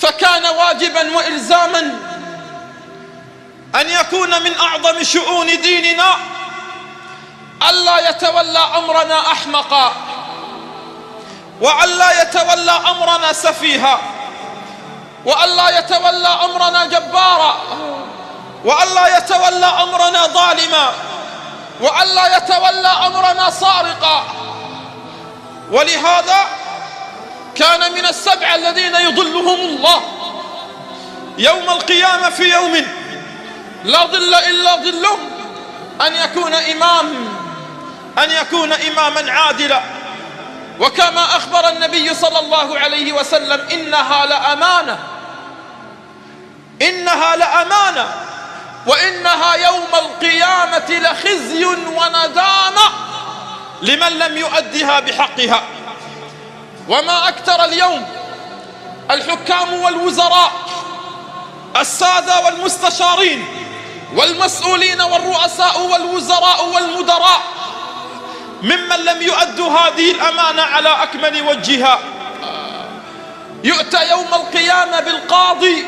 فكان واجبا وإلزاما أن يكون من أعظم شؤون ديننا ألا يتولى أمرنا أحمقا، وألا يتولى أمرنا سفيها، وألا يتولى أمرنا جبارا، وألا يتولى أمرنا ظالما، وألا يتولى أمرنا سارقا. ولهذا كان من السبع الذين يظلهم الله يوم القيامة في يوم لا ظل إلا ظله أن يكون إماما عادلا. وكما أخبر النبي صلى الله عليه وسلم: إنها لأمانة وإنها يوم القيامة لخزي وندامة لمن لم يؤدها بحقها. وما أكثر اليوم الحكام والوزراء، السادة والمستشارين والمسؤولين والرؤساء والوزراء والمدراء ممن لم يؤدوا هذه الأمانة على أكمل وجهها. يؤتى يوم القيامة بالقاضي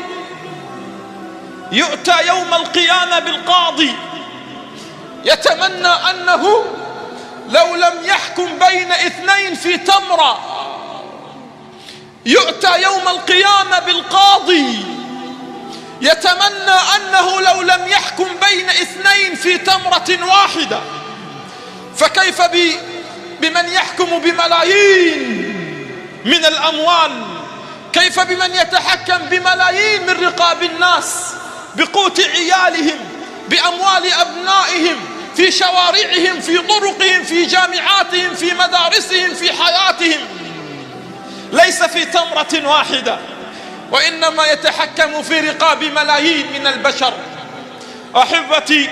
يتمنى أنه لو لم يحكم بين اثنين في تمرة. يؤتى يوم القيامة بالقاضي يتمنى أنه لو لم يحكم بين اثنين في تمرة واحدة. فكيف بمن يحكم بملايين من الأموال؟ كيف بمن يتحكم بملايين من رقاب الناس، بقوت عيالهم، بأموال أبنائهم، في شوارعهم، في طرقهم، في جامعاتهم، في مدارسهم، في حياتهم، ليس في تمرة واحدة، وإنما يتحكم في رقاب ملايين من البشر. أحبتي،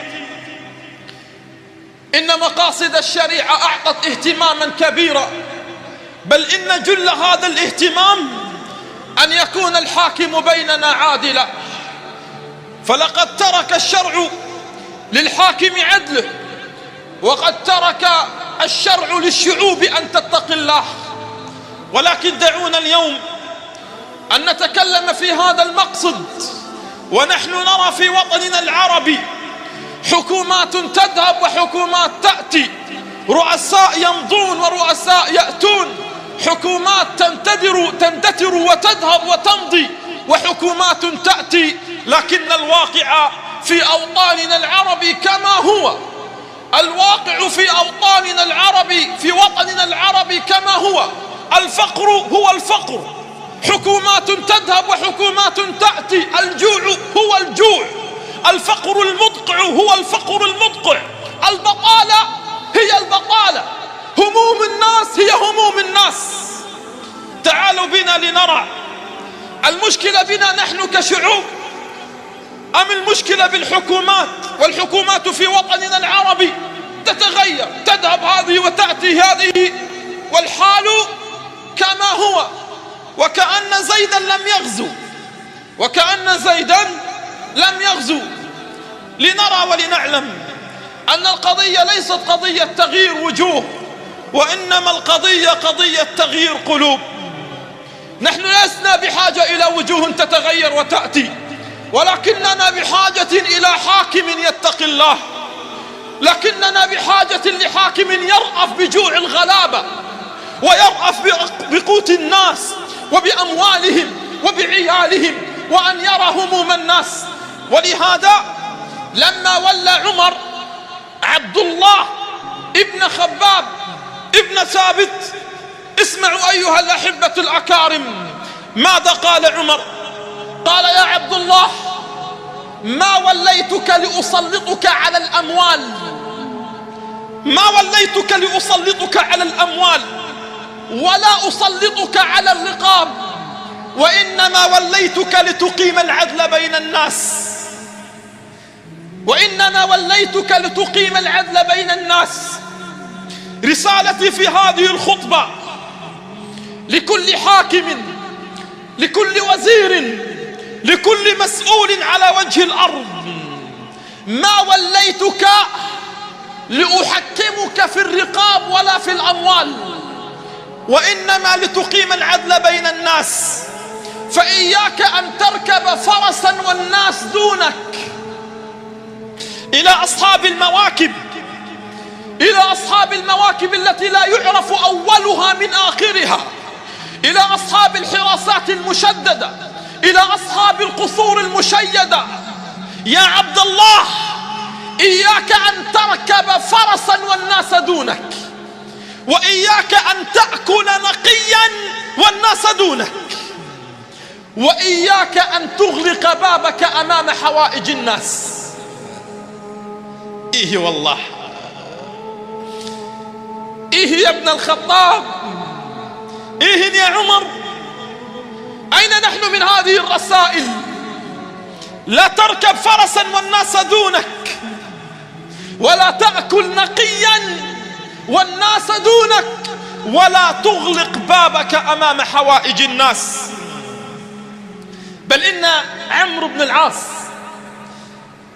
إن مقاصد الشريعة أعطت اهتماما كبيرا، بل إن جل هذا الاهتمام أن يكون الحاكم بيننا عادلا. فلقد ترك الشرع للحاكم عدله، وقد ترك الشرع للشعوب أن تتقي الله. ولكن دعونا اليوم أن نتكلم في هذا المقصد ونحن نرى في وطننا العربي حكومات تذهب وحكومات تأتي، رؤساء يمضون ورؤساء يأتون، حكومات تندثر وتذهب وتمضي، وحكومات تأتي. لكن الواقع في أوطاننا العربي كما هو، الواقع في أوطاننا العربي، في وطننا العربي كما هو. الفقر هو الفقر، حكومات تذهب وحكومات تأتي، الجوع هو الجوع، الفقر المدقع هو الفقر المدقع، البطالة هي البطالة، هموم الناس هي هموم الناس. تعالوا بنا لنرى المشكلة بنا نحن كشعوب أم المشكلة بالحكومات؟ والحكومات في وطننا العربي تتغير، تذهب هذه وتأتي هذه، والحال كما هو، وكأن زيدا لم يغزو. لنرى ولنعلم أن القضية ليست قضية تغيير وجوه، وإنما القضية قضية تغيير قلوب. نحن لسنا بحاجة إلى وجوه تتغير وتأتي، ولكننا بحاجة إلى حاكم يتقي الله، لكننا بحاجة لحاكم يرأف بجوع الغلابة، ويرأف بقوت الناس وبأموالهم وبعيالهم، وأن يرى هموم الناس. ولهذا لما ولى عمر عبد الله ابن خباب ابن ثابت، اسمعوا أيها الأحبة الأكارم ماذا قال عمر. قال: يا عبد الله، ما وليتك لأسلطك على الأموال، ما وليتك لأسلطك على الأموال ولا أسلطك على الرقاب، وإنما وليتك لتقيم العدل بين الناس، وإنما وليتك لتقيم العدل بين الناس. رسالتي في هذه الخطبة لكل حاكم، لكل وزير، لكل مسؤول على وجه الأرض: ما وليتك لأحكمك في الرقاب ولا في الأموال، وإنما لتقيم العدل بين الناس. فإياك أن تركب فرسا والناس دونك. إلى أصحاب المواكب، إلى أصحاب المواكب التي لا يعرف أولها من آخرها، إلى أصحاب الحراسات المشددة، إلى أصحاب القصور المشيدة: يا عبد الله، إياك أن تركب فرسا والناس دونك، وإياك أن تأكل نقيا والناس دونك، وإياك أن تغلق بابك أمام حوائج الناس. إيه والله، إيه يا ابن الخطاب، إيه يا عمر، أين نحن من هذه الرسائل؟ لا تركب فرسا والناس دونك، ولا تأكل نقيا والناس دونك، ولا تغلق بابك أمام حوائج الناس. بل إن عمرو بن العاص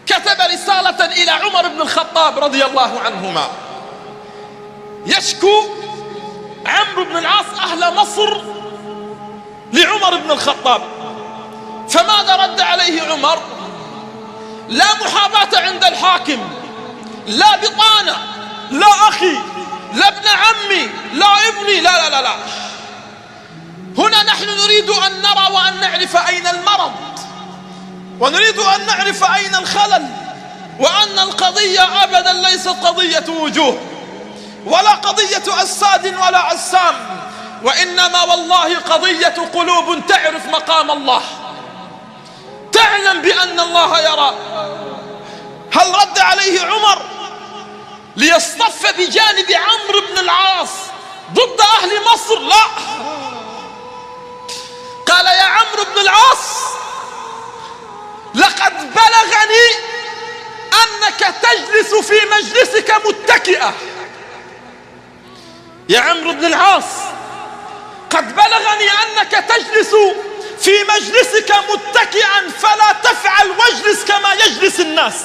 كتب رسالة إلى عمر بن الخطاب رضي الله عنهما يشكو عمرو بن العاص أهل مصر لعمر بن الخطاب. فماذا رد عليه عمر؟ لا محاباة عند الحاكم، لا بطانة، لا أخي، لا ابن عمي، لا ابني، لا لا لا لا. هنا نحن نريد أن نرى وأن نعرف أين المرض، ونريد أن نعرف أين الخلل، وأن القضية أبدا ليست قضية وجوه، ولا قضية أجساد ولا أجسام، وإنما والله قضية قلوب تعرف مقام الله، تعلم بأن الله يرى. هل رد عليه عمر ليصطف بجانب عمرو بن العاص ضد أهل مصر؟ لا، قال: يا عمرو بن العاص، لقد بلغني أنك تجلس في مجلسك متكئة. يا عمرو بن العاص، قد بلغني أنك تجلس في مجلسك متكئا، فلا تفعل واجلس كما يجلس الناس.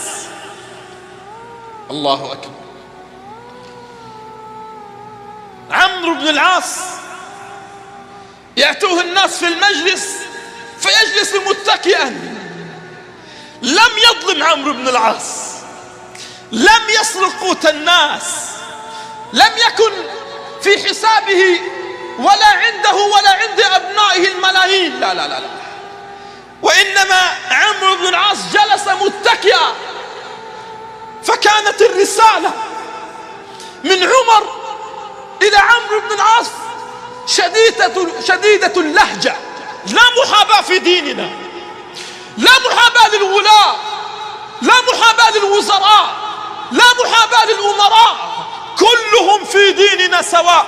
الله أكبر. عمرو بن العاص يأتوه الناس في المجلس فيجلس متكئا. لم يظلم عمرو بن العاص، لم يسرق قوت الناس، لم يكن في حسابه ولا عنده ولا عند أبنائه الملايين، لا لا لا لا. وإنما عمرو بن العاص جلس متكئا. فكانت الرسالة من عمر إلى عمرو بن العاص شديدة اللهجة: لا محاباة في ديننا، لا محاباة للولاة، لا محاباة للوزراء، لا محاباة للأمراء، كلهم في ديننا سواء،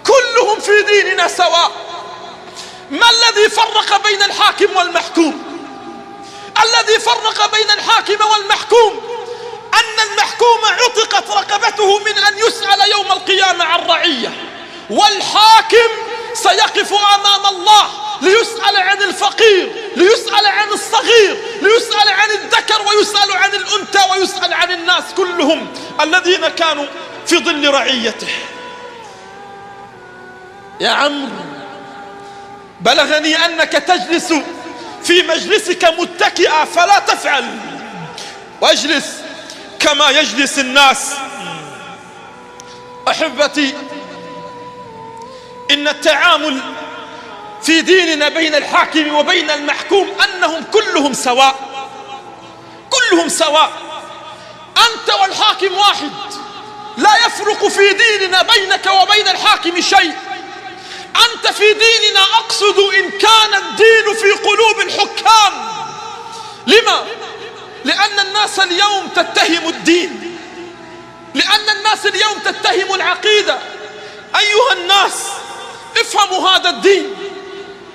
كلهم في ديننا سواء. ما الذي فرق بين الحاكم والمحكوم؟ الذي فرق بين الحاكم والمحكوم أن المحكوم عتقت رقبته من أن يسأل يوم القيامة عن رعية، والحاكم سيقف أمام الله ليسأل عن الفقير، ليسأل عن الصغير، ليسأل عن الذكر، ويسأل عن الأنثى، ويسأل عن الناس كلهم الذين كانوا في ظل رعيته. يا عمرو، بلغني أنك تجلس في مجلسك متكئا، فلا تفعل، واجلس كما يجلس الناس. أحبتي، إن التعامل في ديننا بين الحاكم وبين المحكوم أنهم كلهم سواء، كلهم سواء. أنت والحاكم واحد، لا يفرق في ديننا بينك وبين الحاكم شيء. أنت في ديننا، أقصد إن كان الدين في قلوب الحكام. لما؟ لأن الناس اليوم تتهم الدين، لأن الناس اليوم تتهم العقيدة. أيها الناس، افهموا هذا الدين.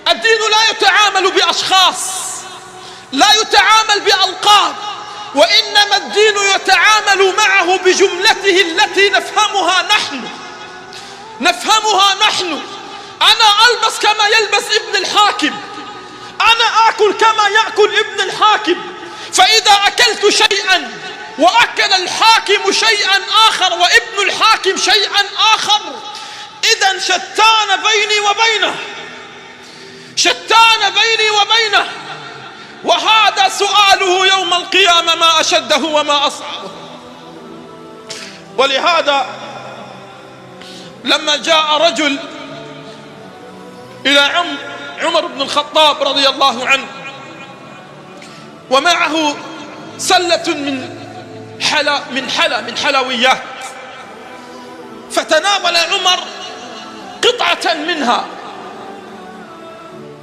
الدين لا يتعامل بأشخاص، لا يتعامل بألقاب، وإنما الدين يتعامل معه بجملته التي نفهمها نحن، نفهمها نحن. أنا ألبس كما يلبس ابن الحاكم، أنا آكل كما يأكل ابن الحاكم. فإذا أكلت شيئا وأكل الحاكم شيئا آخر وابن الحاكم شيئا آخر، إذن شتان بيني وبينه، شتان وبينه، وهذا سؤاله يوم القيامة: ما أشده وما أصعبه. ولهذا لما جاء رجل إلى عمر بن الخطاب رضي الله عنه ومعه سلة من حلويات، فتناول عمر قطعة منها،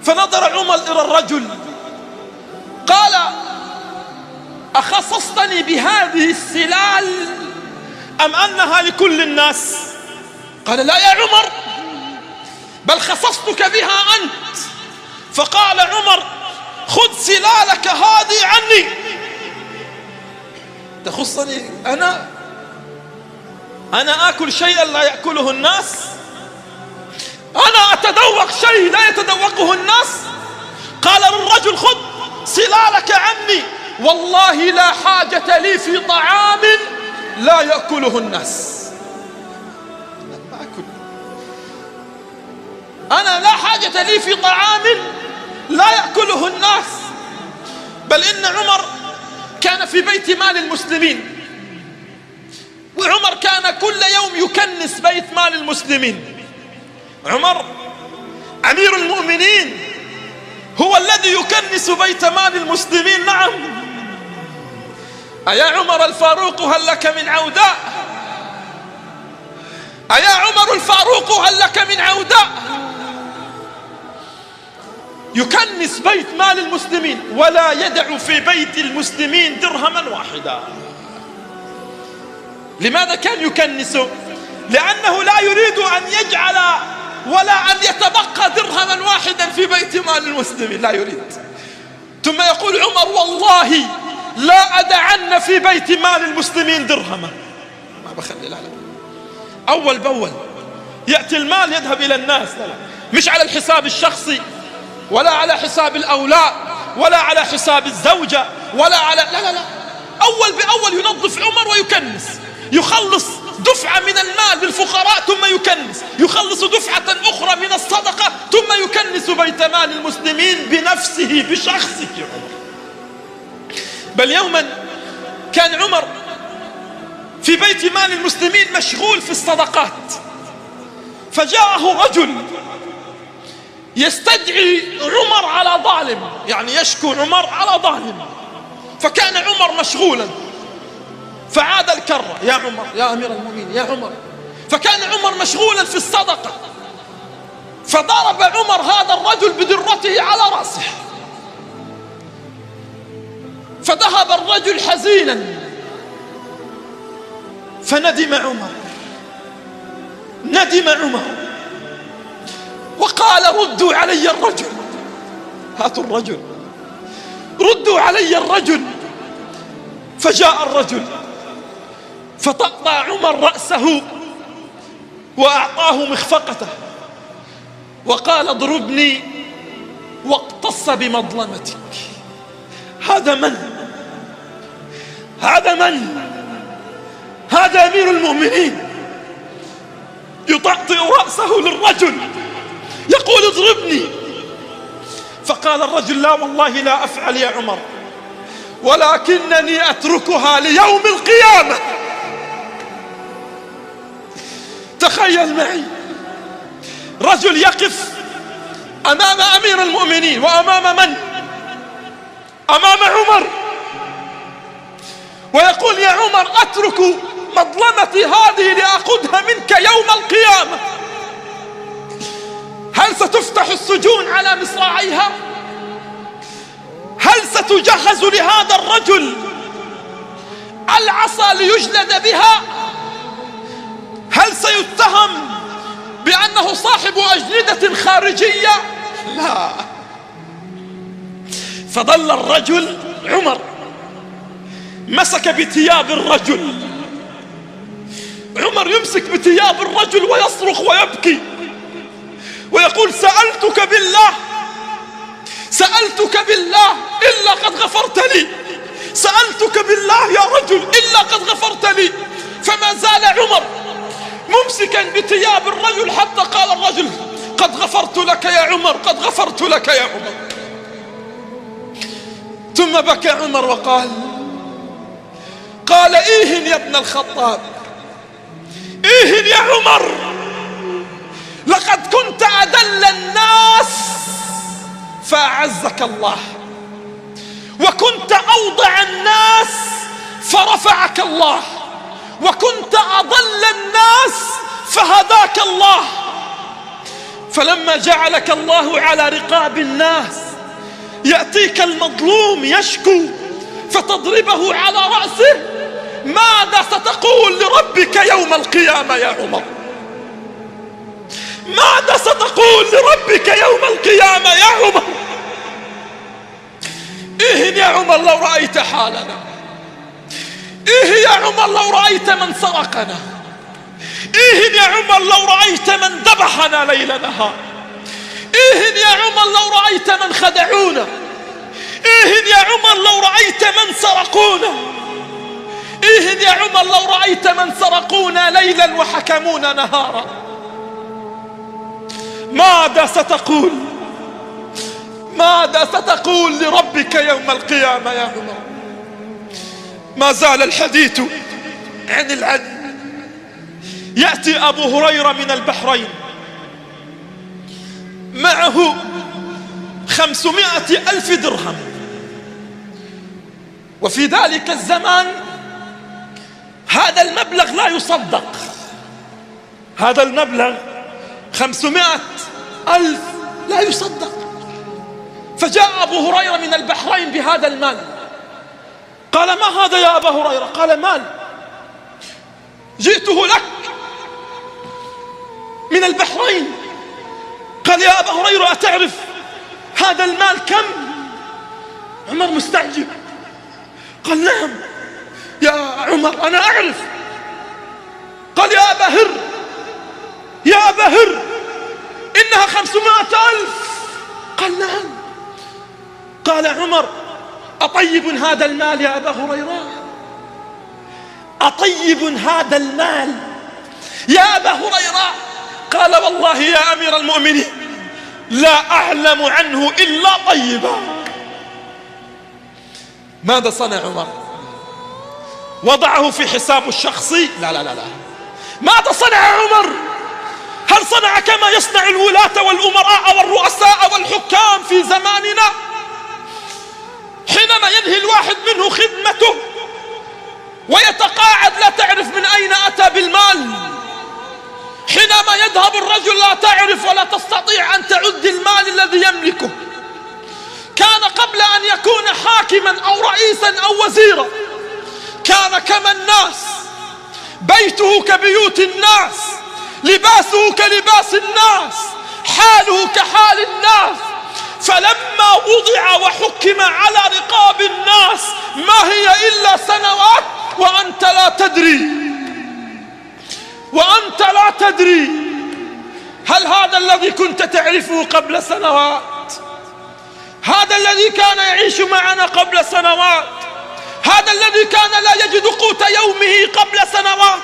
فنظر عمر إلى الرجل قال: أخصصتني بهذه السلال أم أنها لكل الناس؟ قال: لا يا عمر، بل خصصتك بها أنت. فقال عمر: خذ سلالك هذه عني. تخصني أنا آكل شيئا لا يأكله الناس؟ أنا أتذوق شيء لا يتذوقه الناس؟ قال للرجل: خذ سلالك عني، والله لا حاجة لي في طعام لا يأكله الناس. أنا لا حاجة لي في طعام لا يأكله الناس. بل إن عمر كان في بيت مال المسلمين، وعمر كان كل يوم يكنس بيت مال المسلمين. عمر أمير المؤمنين هو الذي يكنس بيت مال المسلمين. نعم. أيا عمر الفاروق هل لك من عوداء؟ أيا عمر الفاروق هل لك من عوداء؟ يكنس بيت مال المسلمين ولا يدع في بيت المسلمين درهما واحدا. لماذا كان يكنسه؟ لأنه لا يريد أن يجعل ولا أن يتبقى درهما واحدا في بيت مال المسلمين، لا يريد. ثم يقول عمر: والله لا أدعن في بيت مال المسلمين درهما، ما بخلي. لا أول بأول يأتي المال يذهب إلى الناس، لا مش على الحساب الشخصي، ولا على حساب الأولاد، ولا على حساب الزوجة، ولا على لا أول بأول ينظف عمر ويكنس، يخلص دفعة من المال للفقراء ثم يكنس، يخلص دفعة أخرى من الصدقة ثم يكنس بيت مال المسلمين بنفسه بشخصه عمر. بل يوما كان عمر في بيت مال المسلمين مشغول في الصدقات، فجاءه رجل يستدعي عمر على ظالم، يعني يشكو عمر على ظالم، فكان عمر مشغولا، فعاد الكرة: يا عمر، يا أمير المؤمنين، يا عمر. فكان عمر مشغولا في الصدقة، فضرب عمر هذا الرجل بدرته على رأسه، فذهب الرجل حزينا، فندم عمر، ندم عمر وقال: ردوا علي الرجل، هاتوا الرجل، ردوا علي الرجل. فجاء الرجل فطأطأ عمر رأسه وأعطاه مخفقته وقال: اضربني واقتص بمظلمتك. هذا من؟ هذا من؟ هذا أمير المؤمنين يطأطئ رأسه للرجل يقول: اضربني. فقال الرجل: لا والله لا أفعل يا عمر، ولكنني أتركها ليوم القيامة. تخيل معي رجل يقف أمام أمير المؤمنين، وأمام من؟ أمام عمر، ويقول: يا عمر أترك مظلمتي هذه لأخذها منك يوم القيامة. هل ستفتح السجون على مصراعيها؟ هل ستجهز لهذا الرجل العصا ليجلد بها؟ هل سيتهم بأنه صاحب أجندة خارجية؟ لا. فظل الرجل عمر مسك بثياب الرجل، عمر يمسك بثياب الرجل ويصرخ ويبكي ويقول: سألتك بالله، سألتك بالله إلا قد غفرت لي، سألتك بالله يا رجل إلا قد غفرت لي. فما زال عمر ممسكا بثياب الرجل حتى قال الرجل: قد غفرت لك يا عمر، قد غفرت لك يا عمر. ثم بكى عمر وقال: إيه يا ابن الخطاب، إيه يا عمر، لقد كنت أدل الناس فأعزك الله، وكنت أوضع الناس فرفعك الله، وكنت أضل الناس فهداك الله. فلما جعلك الله على رقاب الناس يأتيك المظلوم يشكو فتضربه على رأسه، ماذا ستقول لربك يوم القيامة يا عمر؟ ماذا ستقول لربك يوم القيامة يا عمر؟ إيه يا عمر لو رأيت حالنا، إيه يا عمر لو رأيت من سرقنا، إيه يا عمر لو رأيت من ذبحنا ليل نهار، إيه يا عمر لو رأيت من خدعونا، إيه يا عمر لو رأيت من سرقونا، إيه يا عمر لو رأيت من سرقونا ليلا وحكمونا نهارا. ماذا ستقول؟ ماذا ستقول لربك يوم القيامة يا عمر؟ ما زال الحديث عن العدل. يأتي أبو هريرة من البحرين معه 500,000 درهم، وفي ذلك الزمان هذا المبلغ لا يصدق، هذا المبلغ 500,000 لا يصدق. فجاء أبو هريرة من البحرين بهذا المال، قال: ما هذا يا أبا هريرة؟ قال: مال جئته لك من البحرين. قال: يا أبا هريرة أتعرف هذا المال كم؟ عمر مستعجب، قال: نعم يا عمر أنا أعرف. قال: يا أبا هر، يا أبا هر، إنها 500,000. قال: نعم. قال عمر: أطيب هذا المال يا أبا هريرة؟ أطيب هذا المال يا أبا هريرة؟ قال: والله يا أمير المؤمنين لا أعلم عنه إلا طيبا. ماذا صنع عمر؟ وضعه في حسابه الشخصي؟ لا لا لا لا. ماذا صنع عمر؟ هل صنع كما يصنع الولاة والأمراء والرؤساء والحكام في زماننا؟ حينما ينهي الواحد منه خدمته ويتقاعد لا تعرف من أين أتى بالمال، حينما يذهب الرجل لا تعرف ولا تستطيع أن تعد المال الذي يملكه. كان قبل أن يكون حاكما أو رئيسا أو وزيرا كان كما الناس، بيته كبيوت الناس، لباسه كلباس الناس، حاله كحال الناس. فلما وضع وحكم على رقاب الناس ما هي إلا سنوات وأنت لا تدري، وأنت لا تدري. هل هذا الذي كنت تعرفه قبل سنوات؟ هذا الذي كان يعيش معنا قبل سنوات؟ هذا الذي كان لا يجد قوت يومه قبل سنوات؟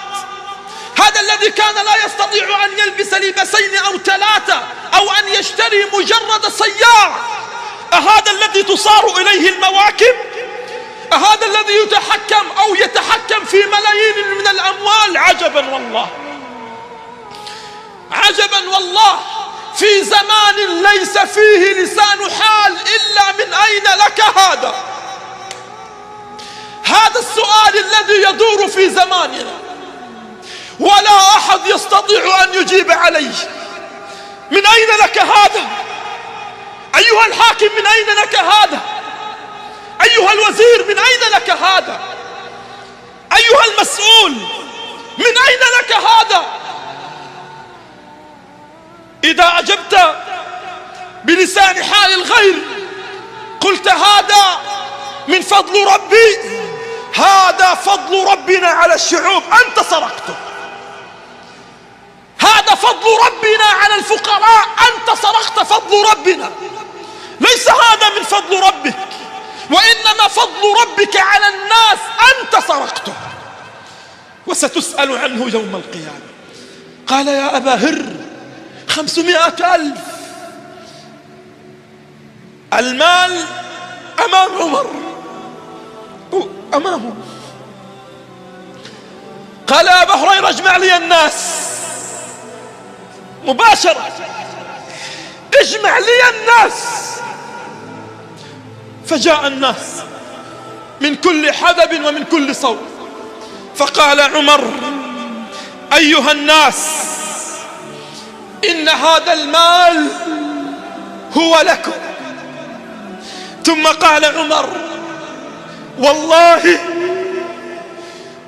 هذا الذي كان لا يستطيع أن يلبس لبسين أو 3 أو أن يشتري مجرد سيارة؟ أهذا الذي تصار إليه المواكب؟ أهذا الذي يتحكم أو يتحكم في ملايين من الأموال؟ عجبا والله، عجبا والله، في زمان ليس فيه لسان حال إلا من أين لك هذا؟ هذا السؤال الذي يدور في زماننا ولا أحد يستطيع أن يجيب عليه. من أين لك هذا؟ أيها الحاكم من أين لك هذا؟ أيها الوزير من أين لك هذا؟ أيها المسؤول من أين لك هذا؟ إذا أجبت بلسان حال الغير قلت هذا من فضل ربي، هذا فضل ربنا على الشعوب، أنت سرقته. هذا فضل ربنا على الفقراء، أنت سرقت فضل ربنا. ليس هذا من فضل ربك، وإنما فضل ربك على الناس، أنت سرقته وستسأل عنه يوم القيامة. قال: يا أبا هر 500,000. المال أمام عمر، أمامه. قال يا أبا هريرة اجمع لي الناس مباشرة، اجمع لي الناس. فجاء الناس من كل حدب ومن كل صوب. فقال عمر أيها الناس إن هذا المال هو لكم. ثم قال عمر والله،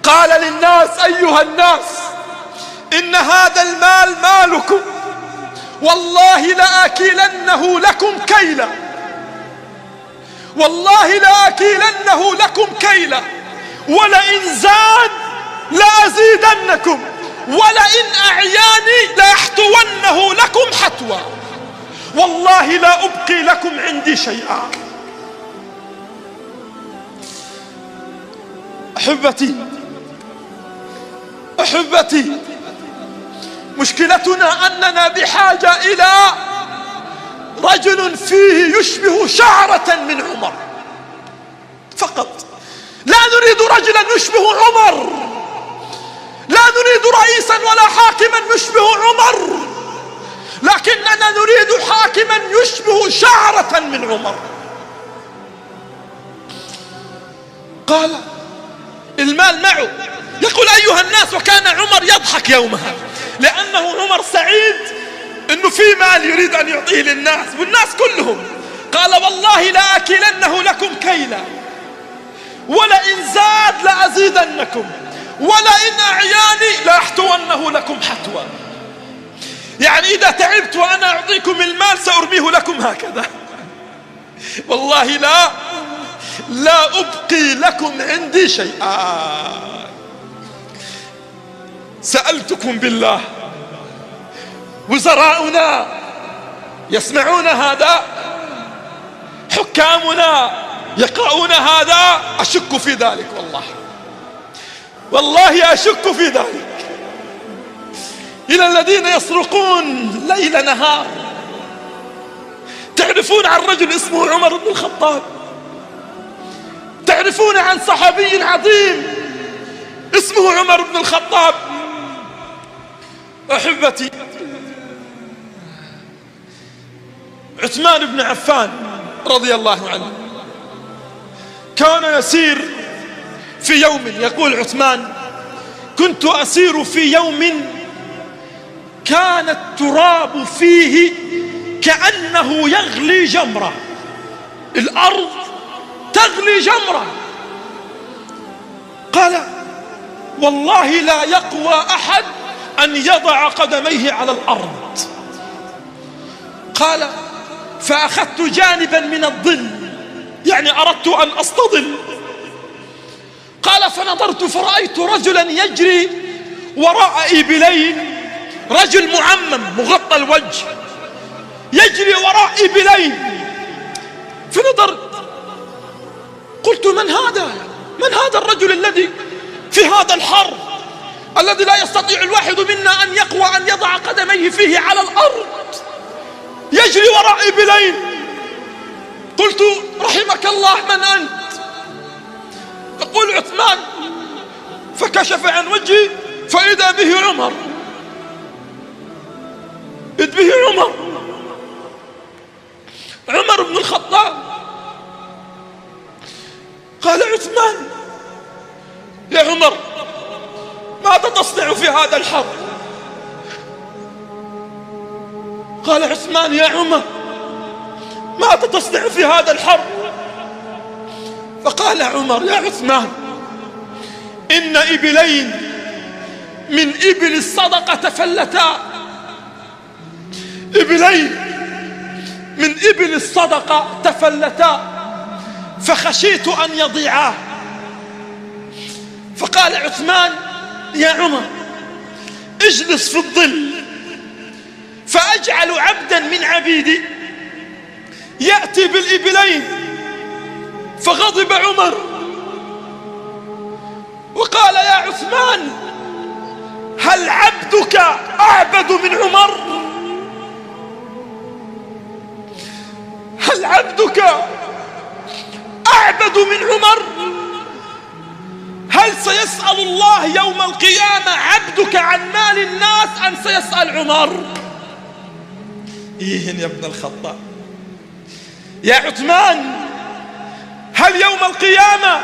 قال للناس أيها الناس إن هذا المال مالكم، والله لآكلنه لكم كيلا، والله لآكلنه لكم كيلا، ولئن زاد لأزيدنكم، ولئن أعياني لأحتونه لكم حتوى، والله لا أبقي لكم عندي شيئا. أحبتي، مشكلتنا أننا بحاجة إلى رجل فيه يشبه شعرة من عمر فقط. لا نريد رجلا يشبه عمر، لا نريد رئيسا ولا حاكما يشبه عمر، لكننا نريد حاكما يشبه شعرة من عمر. قال المال معه. يقول أيها الناس، وكان عمر يضحك يومها لأنه عمر سعيد أنه في مال يريد أن يعطيه للناس والناس كلهم. قال والله لآكلنه لكم كيلا، ولئن زاد لأزيدنكم، ولئن أعياني لأحتونه لكم حتوى. يعني إذا تعبت وأنا أعطيكم المال سأرميه لكم هكذا، والله لا أبقي لكم عندي شيئا. سألتكم بالله، وزراؤنا يسمعون هذا؟ حكامنا يقرؤون هذا؟ أشك في ذلك، والله أشك في ذلك. إلى الذين يسرقون ليل نهار. تعرفون عن رجل اسمه عمر بن الخطاب، تعرفون عن صحابي عظيم اسمه عمر بن الخطاب. أحبتي، عثمان بن عفان رضي الله عنه كان يسير في يوم، يقول عثمان كنت أسير في يوم كان التراب فيه كأنه يغلي جمرة، الأرض تغلي جمرة. قال والله لا يقوى أحد أن يضع قدميه على الأرض. قال فأخذت جانبا من الظل، يعني أردت أن أستظل. قال فنظرت فرأيت رجلا يجري وراء إبلين، رجل معمم مغطى الوجه يجري وراء إبلين. فنظرت قلت من هذا الرجل الذي في هذا الحر الذي لا يستطيع الواحد منا أن يقوى أن يضع قدميه فيه على الأرض، يجري وراء إبلين. قلت رحمك الله من أنت؟ يقول عثمان فكشف عن وجهي فإذا به عمر، إذ به عمر بن الخطاب. قال عثمان يا عمر ماذا تصنع في هذا الحر؟ قال عثمان يا عمر ماذا تصنع في هذا الحر؟ فقال عمر يا عثمان إن إبلين من إبل الصدقة تفلتا، إبلين من إبل الصدقة تفلتا فخشيت أن يضيعا. فقال عثمان يا عمر اجلس في الظل فأجعل عبدا من عبيدي يأتي بالإبلين. فغضب عمر وقال يا عثمان هل عبدك أعبد من عمر؟ هل عبدك أعبد من عمر؟ هل سيسأل الله يوم القيامة عبدك عن مال الناس أم سيسأل عمر؟ إيه يا ابن الخطاب يا عثمان، هل يوم القيامة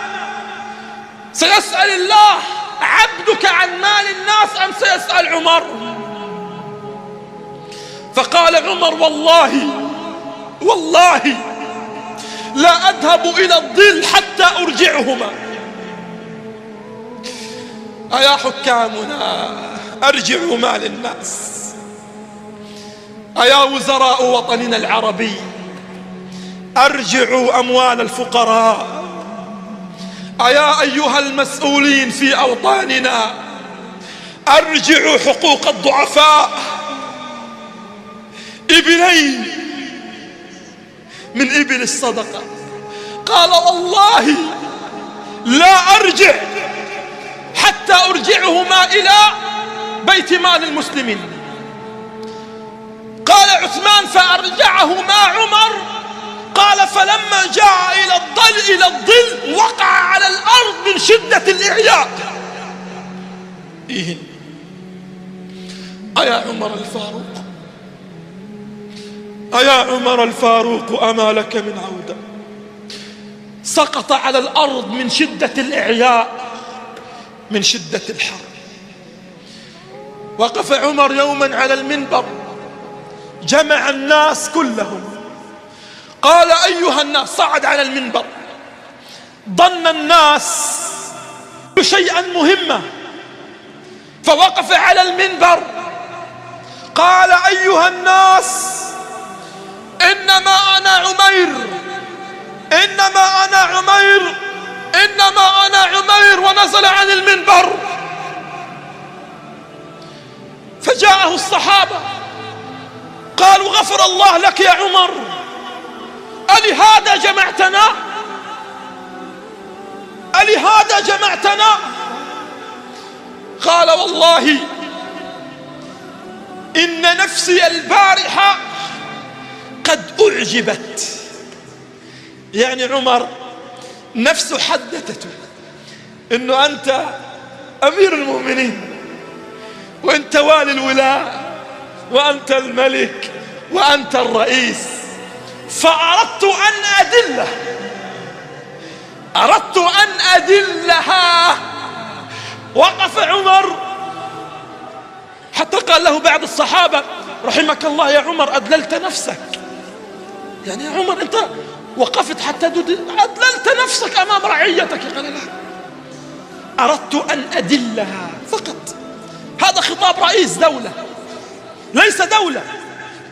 سيسأل الله عبدك عن مال الناس أم سيسأل عمر؟ فقال عمر والله لا أذهب إلى الظل حتى أرجعهما. أيا حكامنا أرجعوا مال الناس، أيا وزراء وطننا العربي أرجعوا أموال الفقراء، أيا أيها المسؤولين في أوطاننا أرجعوا حقوق الضعفاء. ابنين من إبل الصدقة قال والله لا أرجع حتى أرجعهما إلى بيت مال المسلمين. قال عثمان فأرجعهما عمر، قال فلما جاء إلى الظل وقع على الأرض من شدة الإعياء. إيه أيا عمر الفاروق، أيا عمر الفاروق أما لك من عودة؟ سقط على الأرض من شدة الإعياء، من شدة الحر. وقف عمر يوما على المنبر جمع الناس كلهم، قال أيها الناس، صعد على المنبر، ظن الناس شيئا مهما فوقف على المنبر قال أيها الناس إنما أنا عمير، إنما أنا عمير، إنما أنا عمير، ونزل عن المنبر. فجاءه الصحابة قالوا غفر الله لك يا عمر، ألهذا جمعتنا؟ ألهذا جمعتنا؟ قال والله إن نفسي البارحة قد أعجبت. يعني عمر نفسه حدثته إنه أنت أمير المؤمنين، وأنت والي الولاة، وأنت الملك، وأنت الرئيس، فأردت أن أدله، أردت أن أدلها. وقف عمر حتى قال له بعض الصحابة رحمك الله يا عمر أدللت نفسك. يعني يا عمر أنت وقفت حتى أدللت نفسك أمام رعيتك. قال لا، أردت أن أدلها فقط. هذا خطاب رئيس دولة، ليس دولة.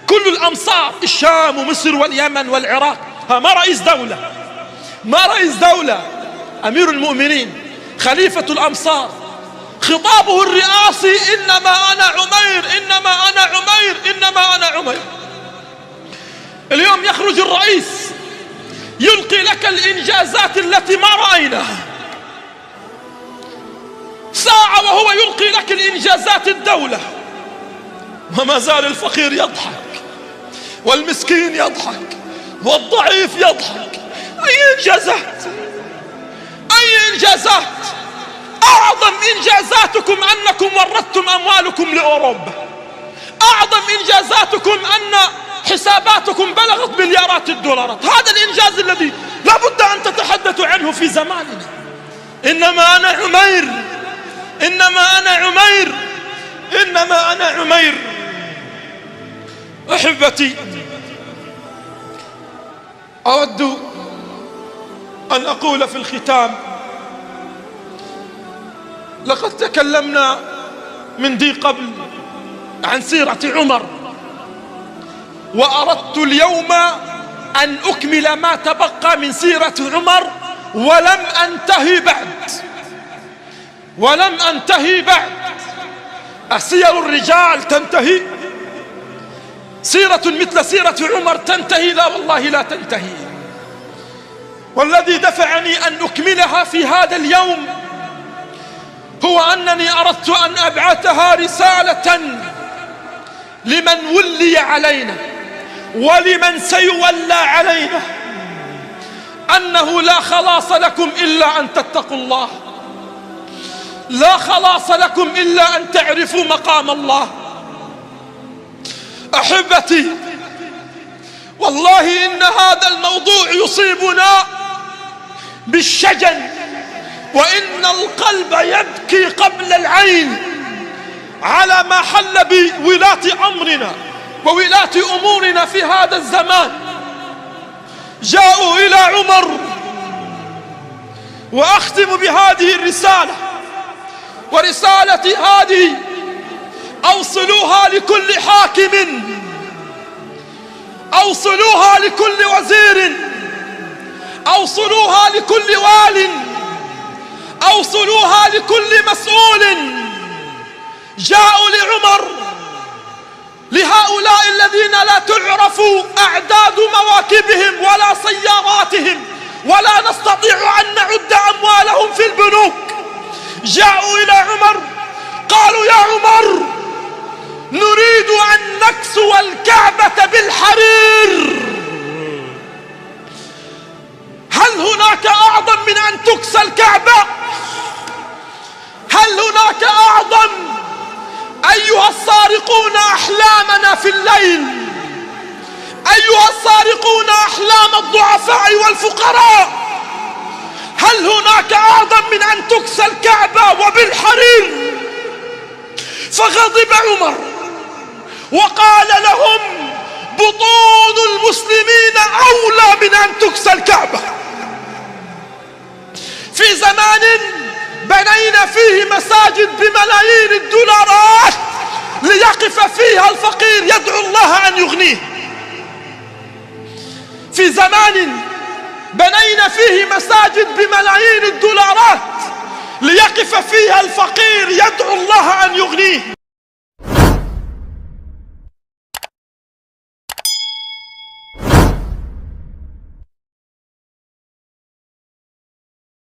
كل الأمصار الشام ومصر واليمن والعراق، ما رئيس دولة، ما رئيس دولة، أمير المؤمنين خليفة الأمصار، خطابه الرئاسي إنما أنا عمير، إنما أنا عمير، إنما أنا عمير. اليوم يخرج الرئيس يلقي لك الإنجازات التي ما رأيناها، ساعة وهو يلقي لك الإنجازات الدولة، وما زال الفقير يضحك والمسكين يضحك والضعيف يضحك. أي إنجازات؟ أي إنجازات؟ أعظم إنجازاتكم أنكم وردتم أموالكم لأوروبا، أعظم إنجازاتكم أن حساباتكم بلغت مليارات الدولارات. هذا الإنجاز الذي لابد أن تتحدثوا عنه في زماننا. إنما أنا عمير، إنما أنا عمير، إنما أنا عمير. أحبتي، أود أن أقول في الختام، لقد تكلمنا من ذي قبل عن سيرة عمر، وأردت اليوم أن أكمل ما تبقى من سيرة عمر، ولم أنتهي بعد، ولم أنتهي بعد. سير الرجال تنتهي، سيرة مثل سيرة عمر تنتهي؟ لا والله لا تنتهي. والذي دفعني أن أكملها في هذا اليوم هو أنني أردت أن أبعثها رسالة لمن ولي علينا ولمن سيولى علينا، أنه لا خلاص لكم إلا أن تتقوا الله، لا خلاص لكم إلا أن تعرفوا مقام الله. أحبتي، والله إن هذا الموضوع يصيبنا بالشجن، وإن القلب يبكي قبل العين على ما حل بولاة أمرنا وولاة أمورنا في هذا الزمان. جاءوا إلى عمر، وأختم بهذه الرسالة، ورسالتي هذه أوصلوها لكل حاكم، أوصلوها لكل وزير، أوصلوها لكل وال، أوصلوها لكل مسؤول. جاءوا لعمر، لهؤلاء الذين لا تعرف أعداد مواكبهم ولا سياراتهم ولا نستطيع أن نعد أموالهم في البنوك. جاءوا إلى عمر قالوا: يا عمر، نريد أن نكسو الكعبة بالحرير. هل هناك أعظم من أن تكسى الكعبة؟ هل هناك أعظم؟ أيها السارقون أحلامنا في الليل، أيها السارقون أحلام الضعفاء والفقراء، هل هناك أعظم من أن تكسى الكعبة وبالحرير؟ فغضب عمر وقال لهم: بطون المسلمين أولى من أن تكسى الكعبة. في زمان بنينا فيه مساجد بملايين الدولارات ليقف فيها الفقير يدعو الله أن يغنيه. في زمان بنينا فيه مساجد بملايين الدولارات ليقف فيها الفقير يدعو الله أن يغنيه.